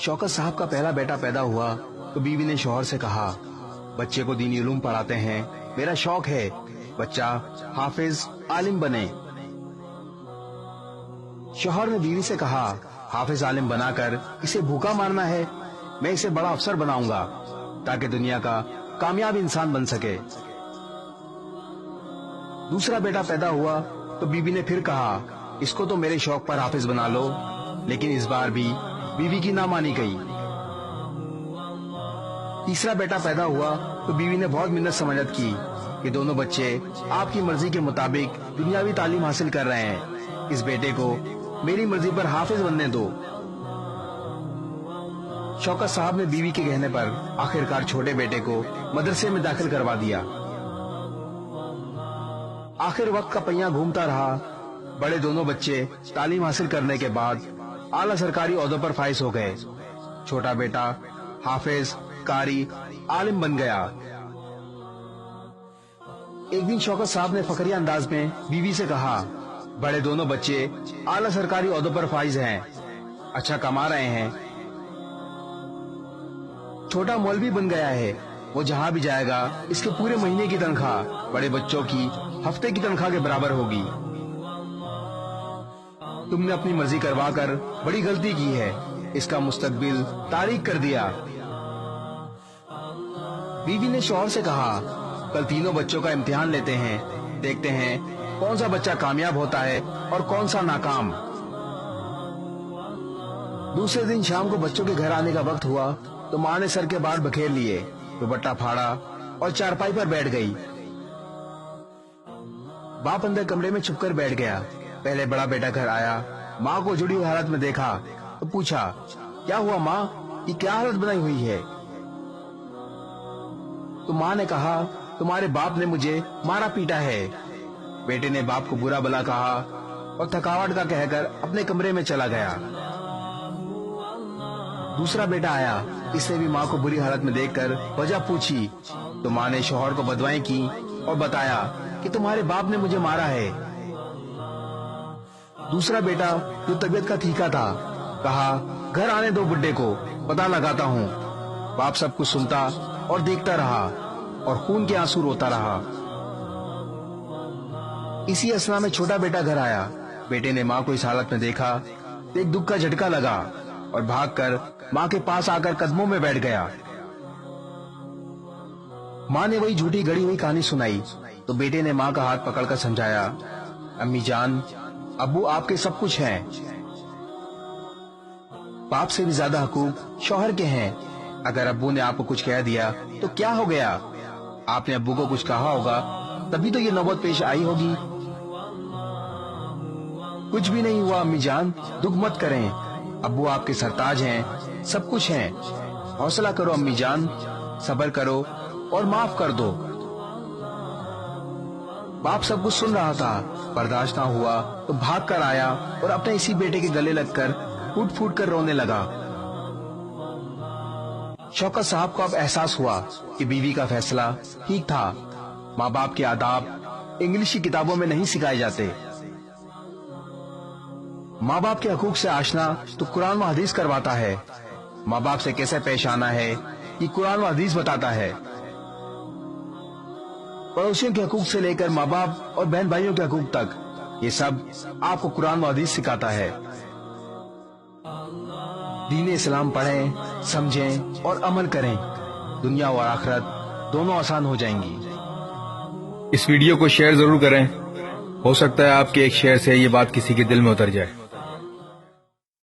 शौकत साहब का पहला बेटा पैदा हुआ तो बीवी ने शौहर से कहा, बच्चे को दीनी उलूम पढ़ाते हैं, मेरा शौक है बच्चा हाफिज आलिम बने। शौहर ने बीवी से कहा, हाफिज आलिम बनाकर इसे भूखा मारना है, मैं इसे बड़ा अफसर बनाऊंगा ताकि दुनिया का कामयाब इंसान बन सके। दूसरा बेटा पैदा हुआ तो बीवी ने फिर कहा, इसको तो मेरे शौक पर हाफिज बना लो, लेकिन इस बार भी बीवी की ना मानी गई। तीसरा बेटा पैदा हुआ तो बीवी ने बहुत मिन्नत समझत की कि दोनों बच्चे आपकी मर्जी के मुताबिक दुनियावी तालीम हासिल कर रहे हैं, इस बेटे को मेरी मर्जी पर हाफिज बनने दो। शौकत साहब ने बीवी के कहने पर आखिरकार छोटे बेटे को मदरसे में दाखिल करवा दिया। आखिर वक्त का पहिया घूमता रहा, बड़े दोनों बच्चे तालीम हासिल करने के बाद आला सरकारी ओहदों पर फाइज हो गए। छोटा बेटा हाफिज कारी आलिम बन गया। एक दिन शौकत साहब ने फकरिया अंदाज में बीवी से कहा, बड़े दोनों बच्चे आला सरकारी ओहदों पर फाइज हैं, अच्छा कमा रहे हैं, छोटा मौलवी बन गया है, वो जहाँ भी जाएगा इसके पूरे महीने की तनख्वाह बड़े बच्चों की हफ्ते की तनख्वाह के बराबर होगी। तुमने अपनी मर्जी करवा कर बड़ी गलती की है, इसका मुस्तकबिल तारीक कर दिया। बीवी ने शौहर से कहा, कल तीनों बच्चों का इम्तिहान लेते हैं, देखते हैं कौन सा बच्चा कामयाब होता है और कौन सा नाकाम। दूसरे दिन शाम को बच्चों के घर आने का वक्त हुआ तो माँ ने सर के बाल बखेर लिए, दुपट्टा फाड़ा और चारपाई पर बैठ गई। बाप अंदर कमरे में छुपकर बैठ गया। पहले बड़ा बेटा घर आया, माँ को जुड़ी हुई हालत में देखा तो पूछा, क्या हुआ माँ, ये क्या हालत बनाई हुई है? तो माँ ने कहा, तुम्हारे बाप ने मुझे मारा पीटा है। बेटे ने बाप को बुरा भला कहा और थकावट का कहकर अपने कमरे में चला गया। दूसरा बेटा आया, इसने भी माँ को बुरी हालत में देखकर वजह पूछी तो माँ ने शौहर को बदवाएं की और बताया कि तुम्हारे बाप ने मुझे मारा है। दूसरा बेटा जो तबीयत का ठीका था कहा, घर आने दो बुड्ढे को, पता लगाता हूँ। बाप सब कुछ सुनता और देखता रहा और खून के आंसू रोता रहा। इसी असना में छोटा बेटा घर आया। बेटे ने माँ को इस हालत में देखा तो एक दुख का झटका लगा और भागकर माँ के पास आकर कदमों में बैठ गया। माँ ने वही झूठी गढ़ी हुई कहानी सुनाई तो बेटे ने माँ का हाथ पकड़कर समझाया, अम्मी जान, अब्बू आपके सब कुछ हैं, बाप से भी ज्यादा हकूक शौहर के हैं। अगर अब्बू ने आपको कुछ कह दिया तो क्या हो गया, आपने अब्बू को कुछ कहा होगा तभी तो ये नौबत पेश आई होगी। कुछ भी नहीं हुआ अम्मी जान, दुख मत करें, अब्बू आपके सरताज हैं, सब कुछ हैं। हौसला करो अम्मी जान, सब्र करो और माफ कर दो। बाप सब कुछ सुन रहा था, बर्दाश्त ना हुआ तो भाग कर आया और अपने इसी बेटे के गले लगकर फूट फूट कर रोने लगा। शौकत साहब को अब एहसास हुआ कि बीवी का फैसला ठीक था। माँ बाप के आदाब इंग्लिश की किताबों में नहीं सिखाए जाते। माँ बाप के हकूक से आशना तो कुरान व हदीस करवाता है। माँ बाप से कैसे पेश आना है ये कुरान व हदीस बताता है। पड़ोसियों के हकूक से लेकर माँ बाप और बहन भाइयों के हकूक तक ये सब आपको कुरान व हदीस सिखाता है। दीन इस्लाम पढ़ें, समझें और अमल करें, दुनिया और आखिरत दोनों आसान हो जाएंगी। इस वीडियो को शेयर जरूर करें, हो सकता है आपके एक शेयर से ये बात किसी के दिल में उतर जाए।